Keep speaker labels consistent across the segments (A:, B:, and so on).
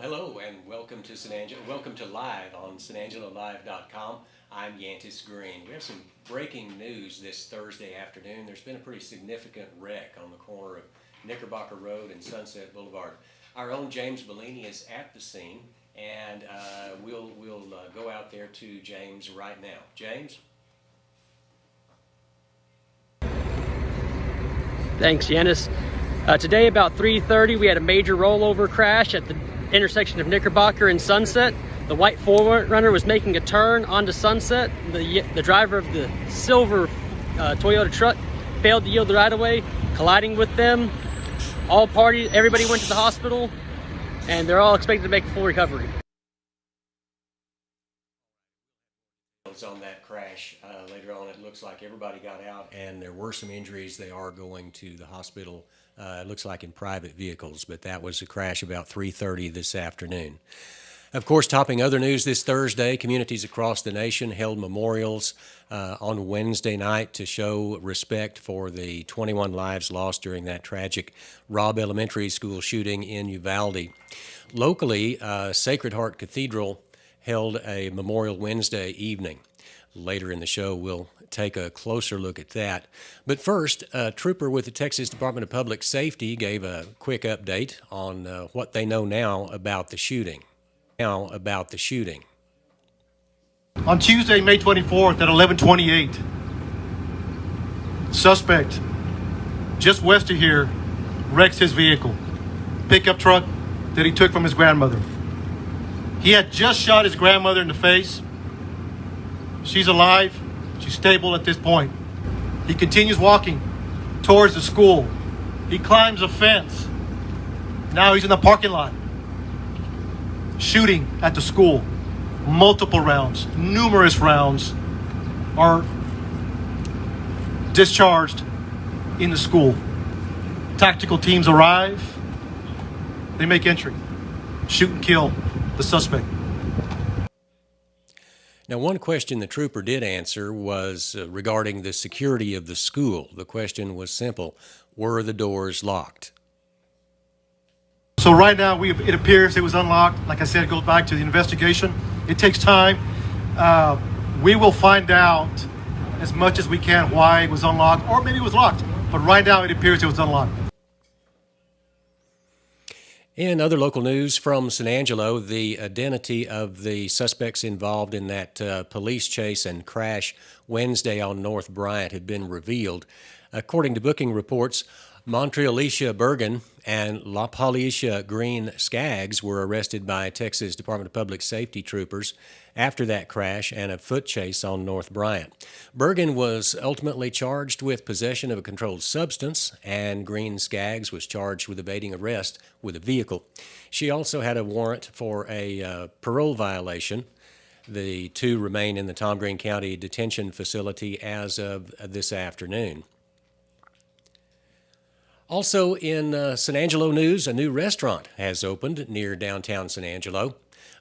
A: Hello and welcome to San Angelo. Welcome to Live on SanAngeloLive.com. I'm Yantis Green. We have some breaking news this Thursday afternoon. There's been a pretty significant wreck on the corner of Knickerbocker Road and Sunset Boulevard. Our own James Bellini is at the scene, and we'll go out there to James right now. James?
B: Thanks, Yantis. Today about 3:30, we had a major rollover crash at the intersection of Knickerbocker and Sunset. The white 4Runner was making a turn onto Sunset. The driver of the silver Toyota truck failed to yield the right-of-way, colliding with them. Everybody went to the hospital, and they're all expected to make a full recovery.
A: On that crash later on, it looks like everybody got out and there were some injuries. They are going to the hospital, it looks like in private vehicles, but that was a crash about 3:30 this afternoon. Of course, topping other news this Thursday, communities across the nation held memorials on Wednesday night to show respect for the 21 lives lost during that tragic Robb Elementary School shooting in Uvalde. Locally, Sacred Heart Cathedral held a Memorial Wednesday evening. Later in the show, we'll take a closer look at that. But first, a trooper with the Texas Department of Public Safety gave a quick update on what they know now about the shooting. On
C: Tuesday, May 24th at 11:28, suspect just west of here wrecks his vehicle, pickup truck that he took from his grandmother. He had just shot his grandmother in the face. She's alive. She's stable at this point. He continues walking towards the school. He climbs a fence. Now he's in the parking lot. Shooting at the school. Multiple rounds, numerous rounds are discharged in the school. Tactical teams arrive. They make entry. Shoot and kill the suspect.
A: Now, one question the trooper did answer was regarding the security of the school. The question was simple: were the doors locked?
C: So right now, it appears it was unlocked. Like I said, it goes back to the investigation. It takes time. We will find out as much as we can why it was unlocked, or maybe it was locked. But right now, it appears it was unlocked.
A: In other local news from San Angelo, the identity of the suspects involved in that police chase and crash Wednesday on North Bryant had been revealed. According to booking reports, Montrealisha Bergen and La Policia Green Skaggs were arrested by Texas Department of Public Safety troopers after that crash and a foot chase on North Bryant. Bergen was ultimately charged with possession of a controlled substance, and Green Skaggs was charged with evading arrest with a vehicle. She also had a warrant for a parole violation. The two remain in the Tom Green County Detention Facility as of this afternoon. Also in San Angelo news, a new restaurant has opened near downtown San Angelo.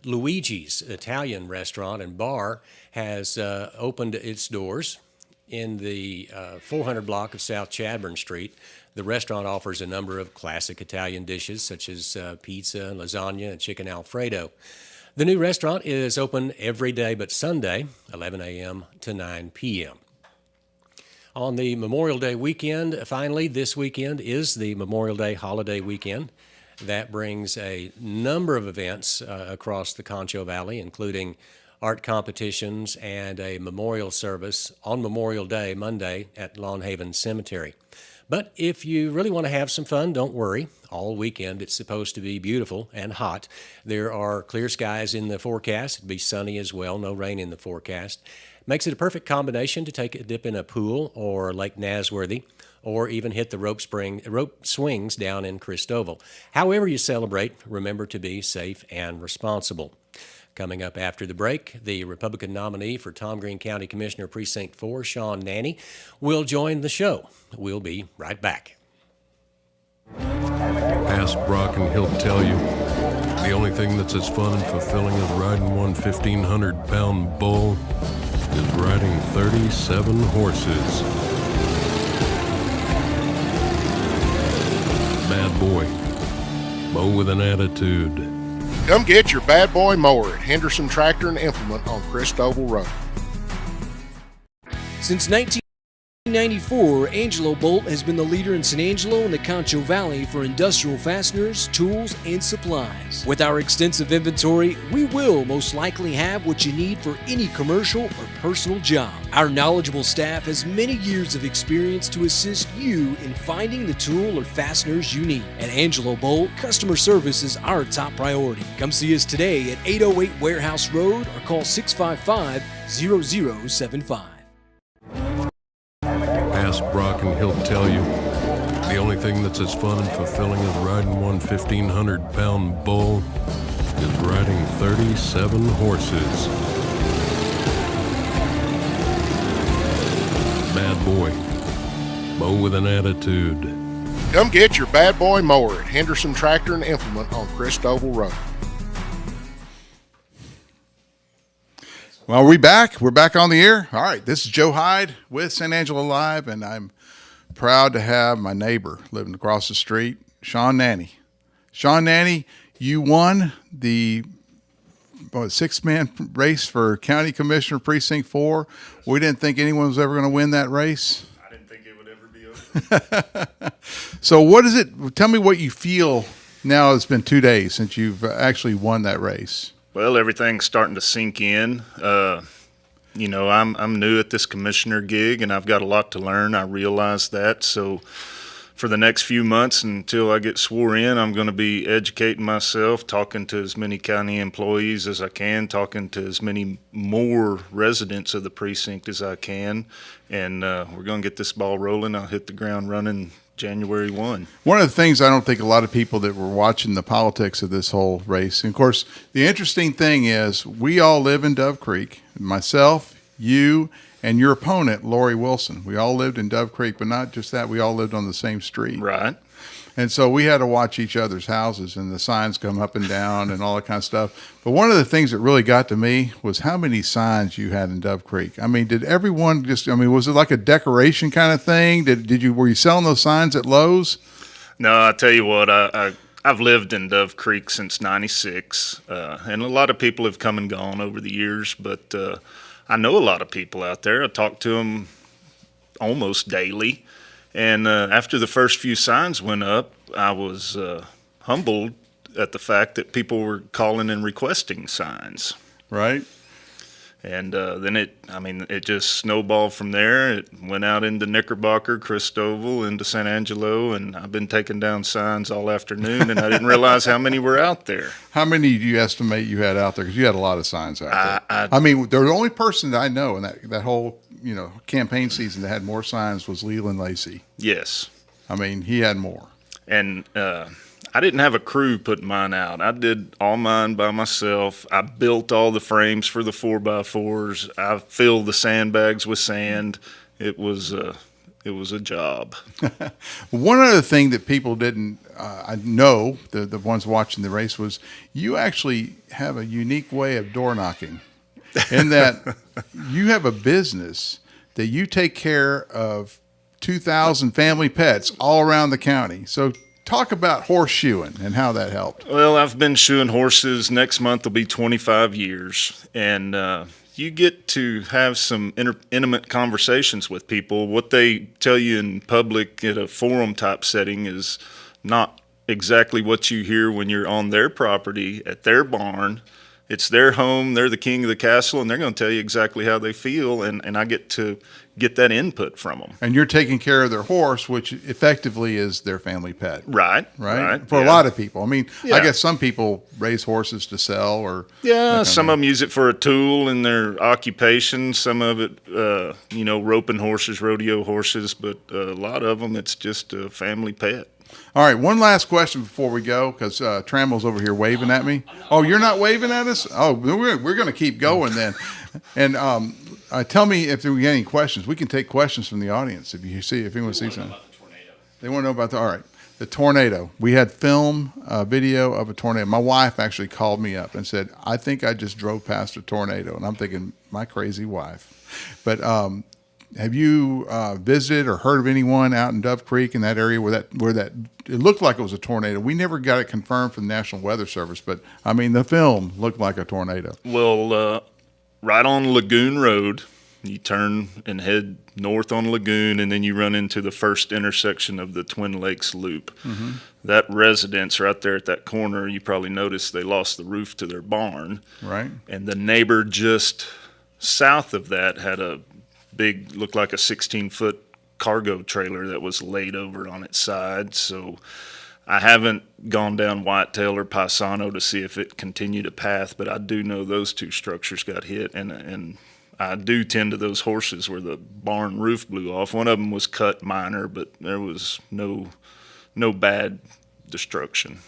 A: Luigi's Italian Restaurant and Bar has opened its doors in the 400 block of South Chadbourn Street. The restaurant offers a number of classic Italian dishes such as pizza, lasagna, and chicken Alfredo. The new restaurant is open every day but Sunday, 11 a.m. to 9 p.m. On the Memorial Day weekend, finally, this weekend is the Memorial Day holiday weekend. That brings a number of events across the Concho Valley, including art competitions and a memorial service on Memorial Day, Monday, at Lawn Haven Cemetery. But if you really want to have some fun, don't worry. All weekend it's supposed to be beautiful and hot. There are clear skies in the forecast. It'll be sunny as well, no rain in the forecast. Makes it a perfect combination to take a dip in a pool or Lake Nasworthy, or even hit the rope swings down in Christoval. However you celebrate, remember to be safe and responsible. Coming up after the break, the Republican nominee for Tom Green County Commissioner Precinct 4, Shawn Nanny, will join the show. We'll be right back.
D: Ask Brock and he'll tell you the only thing that's as fun and fulfilling as riding one 1,500-pound bull is riding 37 horses. Bad boy, Bo with an attitude.
E: Come get your bad boy mower at Henderson Tractor and Implement on Christoval Road.
F: Since 1994, Angelo Bolt has been the leader in San Angelo and the Concho Valley for industrial fasteners, tools, and supplies. With our extensive inventory, we will most likely have what you need for any commercial or personal job. Our knowledgeable staff has many years of experience to assist you in finding the tool or fasteners you need. At Angelo Bolt, customer service is our top priority. Come see us today at 808 Warehouse Road or call 655-0075.
D: Ask Brock and he'll tell you the only thing that's as fun and fulfilling as riding one 1,500-pound bull is riding 37 horses. Bad boy. Mow with an attitude.
E: Come get your bad boy mower at Henderson Tractor and Implement on Christoval Road.
G: Well, we're back on the air. All right, this is Joe Hyde with San Angelo Live, and I'm proud to have my neighbor living across the street, Shawn Nanny. Shawn Nanny, you won the 6-man race for County Commissioner Precinct 4. We didn't think anyone was ever going to win that race.
H: I didn't think it would ever be over.
G: So what is it? Tell me what you feel now. It's been 2 days since you've actually won that race.
H: Well, everything's starting to sink in. You know, I'm new at this commissioner gig, and I've got a lot to learn. I realize that. So for the next few months until I get swore in, I'm going to be educating myself, talking to as many county employees as I can, talking to as many more residents of the precinct as I can, and we're going to get this ball rolling. I'll hit the ground running January 1.
G: One of the things I don't think a lot of people that were watching the politics of this whole race, and of course, the interesting thing is we all live in Dove Creek. Myself, you, and your opponent, Lori Wilson. We all lived in Dove Creek, but not just that, we all lived on the same street.
H: Right.
G: And so we had to watch each other's houses and the signs come up and down and all that kind of stuff. But one of the things that really got to me was how many signs you had in Dove Creek. I mean, did everyone just, I mean, was it like a decoration kind of thing? Were you selling those signs at Lowe's?
H: No, I tell you what, I've lived in Dove Creek since '96, and a lot of people have come and gone over the years, but I know a lot of people out there. I talk to them almost daily. And after the first few signs went up, I was humbled at the fact that people were calling and requesting signs.
G: Right.
H: And then it just snowballed from there. It went out into Knickerbocker, Christoval, into San Angelo, and I've been taking down signs all afternoon, and I didn't realize how many were out there.
G: How many do you estimate you had out there? Because you had a lot of signs out there. I mean, the only person that I know in that whole campaign season that had more signs was Leland Lacey.
H: Yes.
G: I mean, he had more.
H: And I didn't have a crew putting mine out. I did all mine by myself. I built all the frames for the 4x4s. I filled the sandbags with sand. It was a job.
G: One other thing that people didn't know, the ones watching the race, was you actually have a unique way of door knocking in that you have a business that you take care of 2,000 family pets all around the county. So talk about horseshoeing and how that helped.
H: Well, I've been shoeing horses. Next month will be 25 years. And you get to have some intimate conversations with people. What they tell you in public at a forum type setting is not exactly what you hear when you're on their property at their barn. It's their home. They're the king of the castle, and they're going to tell you exactly how they feel, and I get to get that input from them.
G: And you're taking care of their horse, which effectively is their family pet.
H: Right.
G: For a lot of people. I mean, I guess some people raise horses to sell or.
H: Yeah, some of them use it for a tool in their occupation. Some of it, roping horses, rodeo horses, but a lot of them, it's just a family pet.
G: All right, one last question before we go, because Trammell's over here waving at me. Oh, you're not waving at us? Oh, we're going to keep going then. And tell me if there were any questions. We can take questions from the audience if you want to see something. They want to know about the tornado. We had video of a tornado. My wife actually called me up and said, "I think I just drove past a tornado," and I'm thinking, my crazy wife. But have you visited or heard of anyone out in Dove Creek in that area where that it looked like it was a tornado? We never got it confirmed from the National Weather Service, but I mean the film looked like a tornado.
H: Well, right on Lagoon Road, you turn and head north on Lagoon, and then you run into the first intersection of the Twin Lakes Loop. Mm-hmm. That residence right there at that corner, you probably noticed they lost the roof to their barn.
G: Right.
H: And the neighbor just south of that had a big, looked like a 16-foot cargo trailer that was laid over on its side. So I haven't gone down Whitetail or Paisano to see if it continued a path, but I do know those two structures got hit, and I do tend to those horses where the barn roof blew off. One of them was cut minor, but there was no bad destruction.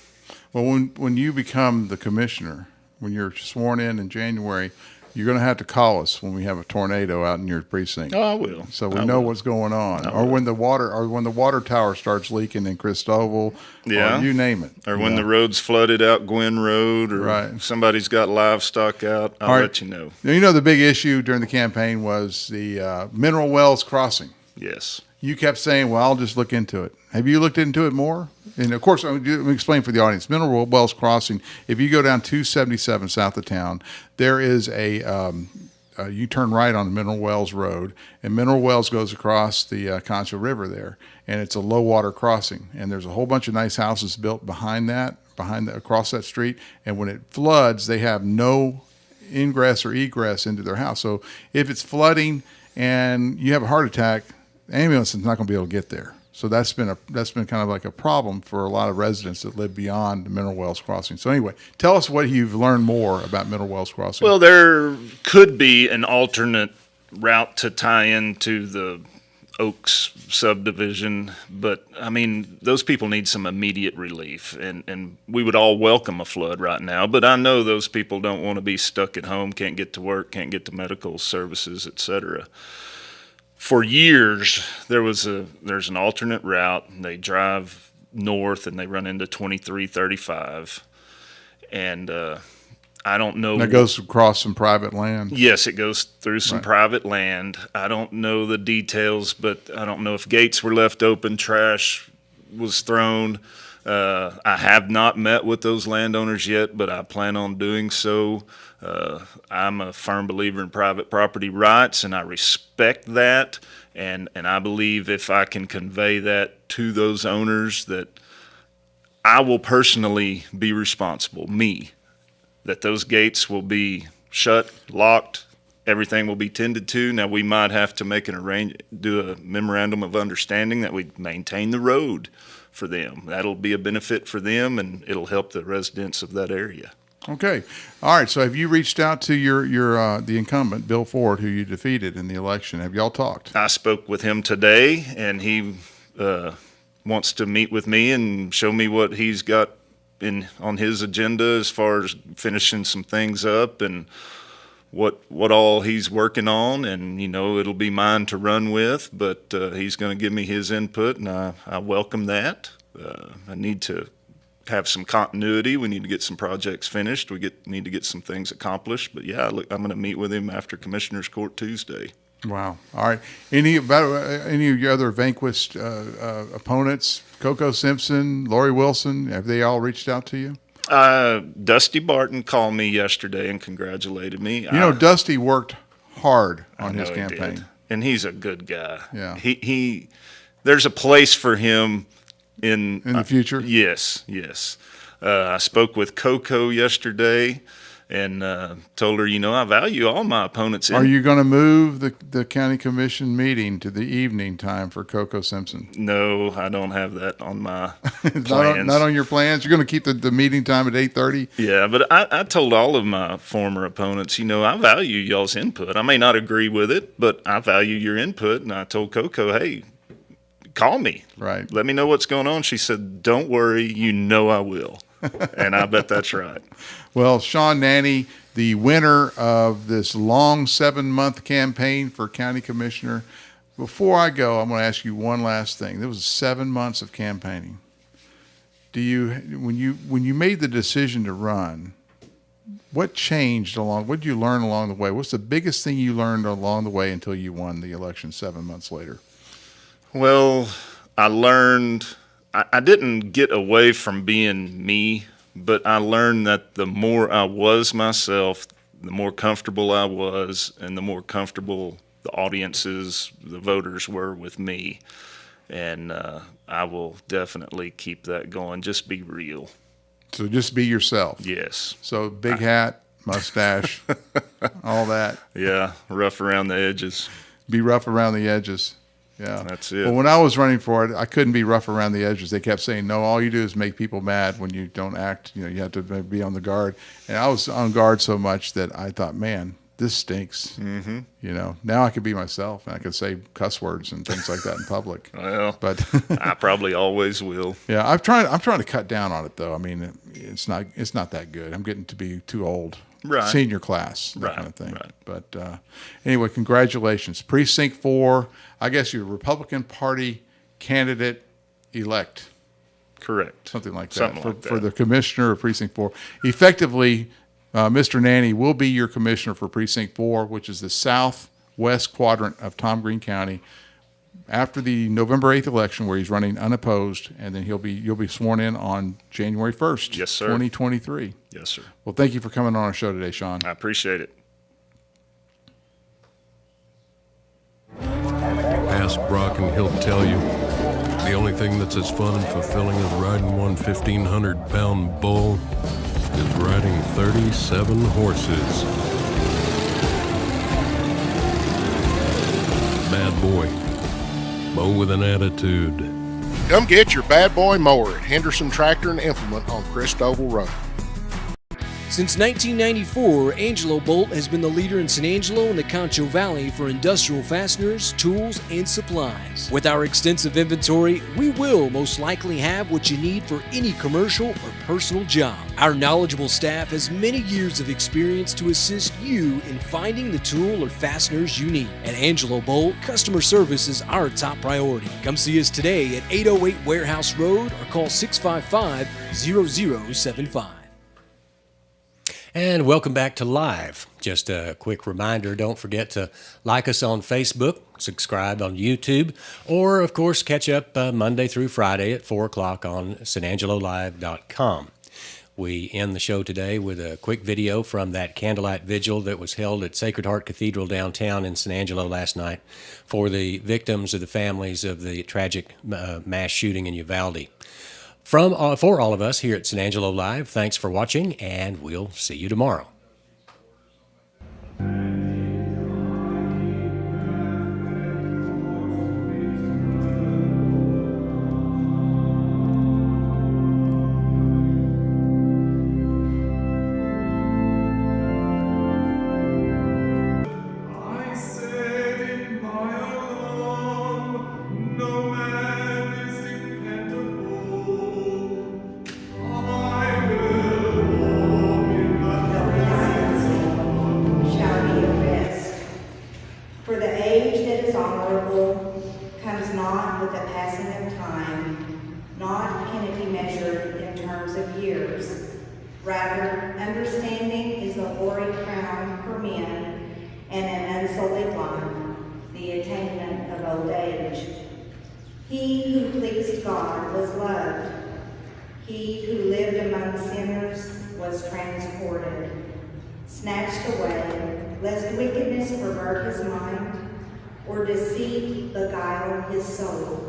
G: Well, when you become the commissioner, when you're sworn in January, you're going to have to call us when we have a tornado out in your precinct.
H: Oh, I will.
G: So we know what's going on, or when the water tower starts leaking in Christoval, or you name it,
H: or when the road's flooded out Gwen Road, or somebody's got livestock out. I'll let you know.
G: You know, the big issue during the campaign was the Mineral Wells crossing.
H: Yes.
G: You kept saying, "Well, I'll just look into it." Have you looked into it more? And of course, let me explain for the audience. Mineral Wells Crossing. If you go down 277 south of town, there is you turn right on the Mineral Wells Road, and Mineral Wells goes across the Concho River there, and it's a low water crossing. And there's a whole bunch of nice houses built across that street. And when it floods, they have no ingress or egress into their house. So if it's flooding and you have a heart attack, the ambulance is not going to be able to get there. So that's been kind of like a problem for a lot of residents that live beyond the Mineral Wells Crossing. So anyway, tell us what you've learned more about Mineral Wells Crossing.
H: Well, there could be an alternate route to tie into the Oaks subdivision, but I mean, those people need some immediate relief, and we would all welcome a flood right now, but I know those people don't want to be stuck at home, can't get to work, can't get to medical services, etc. For years, there's an alternate route. They drive north and they run into 2335, and I don't know.
G: That goes across some private land.
H: Yes, it goes through some private land. I don't know the details, but I don't know if gates were left open, trash was thrown. I have not met with those landowners yet, but I plan on doing so. I'm a firm believer in private property rights, and I respect that. And I believe if I can convey that to those owners, that I will personally be responsible, that those gates will be shut, locked, everything will be tended to. Now, we might have to do a memorandum of understanding that we maintain the road for them. That'll be a benefit for them, and it'll help the residents of that area.
G: Okay. All right. So have you reached out to the incumbent, Bill Ford, who you defeated in the election? Have y'all talked?
H: I spoke with him today, and he wants to meet with me and show me what he's got on his agenda as far as finishing some things up and what all he's working on. And, it'll be mine to run with, but he's going to give me his input, and I welcome that. I need to have some continuity. We need to get some projects finished. We need to get some things accomplished. But yeah, I'm going to meet with him after Commissioner's Court Tuesday.
G: Wow. All right. Any of your other vanquished opponents, Coco Simpson, Lori Wilson, have they all reached out to you?
H: Dusty Barton called me yesterday and congratulated me.
G: Dusty worked hard on his campaign.
H: He did. And he's a good guy.
G: Yeah.
H: He there's a place for him in
G: the future.
H: Yes. I spoke with Coco yesterday and told her, I value all my opponents.
G: Are you going to move the county commission meeting to the evening time for Coco Simpson?
H: No, I don't have that on my plans.
G: Not on your plans? You're going to keep the meeting time at 8:30?
H: Yeah, but I told all of my former opponents, I value y'all's input. I may not agree with it, but I value your input. And I told Coco, hey, call me.
G: Right.
H: Let me know what's going on. She said, don't worry, I will. And I bet that's right.
G: Well, Shawn Nanny, the winner of this long 7-month campaign for county commissioner. Before I go, I'm going to ask you one last thing. There was 7 months of campaigning. When you made the decision to run, what changed what did you learn along the way? What's the biggest thing you learned along the way until you won the election 7 months later?
H: Well, I learned I didn't get away from being me, but I learned that the more I was myself, the more comfortable I was, and the more comfortable the audiences, the voters were with me. And I will definitely keep that going. Just be real.
G: So just be yourself.
H: Yes.
G: So big hat, mustache, all that.
H: Yeah, rough around the edges.
G: Be rough around the edges. Yeah.
H: That's it.
G: Well, when I was running for it, I couldn't be rough around the edges. They kept saying, no, all you do is make people mad when you don't act. You have to be on the guard. And I was on guard so much that I thought, man, this stinks. Mm-hmm. Now I could be myself and I could say cuss words and things like that in public.
H: Well,
G: but
H: I probably always will.
G: Yeah, I'm trying to cut down on it though. I mean, it's not that good. I'm getting to be too old.
H: Right.
G: Senior class, that
H: right.
G: kind of thing.
H: Right.
G: But anyway, congratulations. Precinct 4, I guess you're Republican Party candidate elect.
H: Correct.
G: Something like that.
H: Something like that.
G: For the commissioner of Precinct 4. Effectively, Mr. Nanny will be your commissioner for Precinct 4, which is the southwest quadrant of Tom Green County, after the November 8th election where he's running unopposed, and then you'll be sworn in on January 1st,
H: Yes, sir.
G: 2023.
H: Yes, sir.
G: Well, thank you for coming on our show today, Shawn.
H: I appreciate it.
D: Ask Brock and he'll tell you. The only thing that's as fun and fulfilling as riding one 1,500-pound bull is riding 37 horses. Bad boy. Mow with an attitude.
E: Come get your bad boy mower at Henderson Tractor and Implement on Christoval Road.
F: Since 1994, Angelo Bolt has been the leader in San Angelo and the Concho Valley for industrial fasteners, tools, and supplies. With our extensive inventory, we will most likely have what you need for any commercial or personal job. Our knowledgeable staff has many years of experience to assist you in finding the tool or fasteners you need. At Angelo Bolt, customer service is our top priority. Come see us today at 808 Warehouse Road or call 655-0075.
A: And welcome back to Live. Just a quick reminder, don't forget to like us on Facebook, subscribe on YouTube, or, of course, catch up Monday through Friday at 4 o'clock on sanangelolive.com. We end the show today with a quick video from that candlelight vigil that was held at Sacred Heart Cathedral downtown in San Angelo last night for the victims of the families of the tragic mass shooting in Uvalde. For all of us here at San Angelo Live, thanks for watching, and we'll see you tomorrow.
I: Snatched away, lest wickedness pervert his mind, or deceit beguile his soul.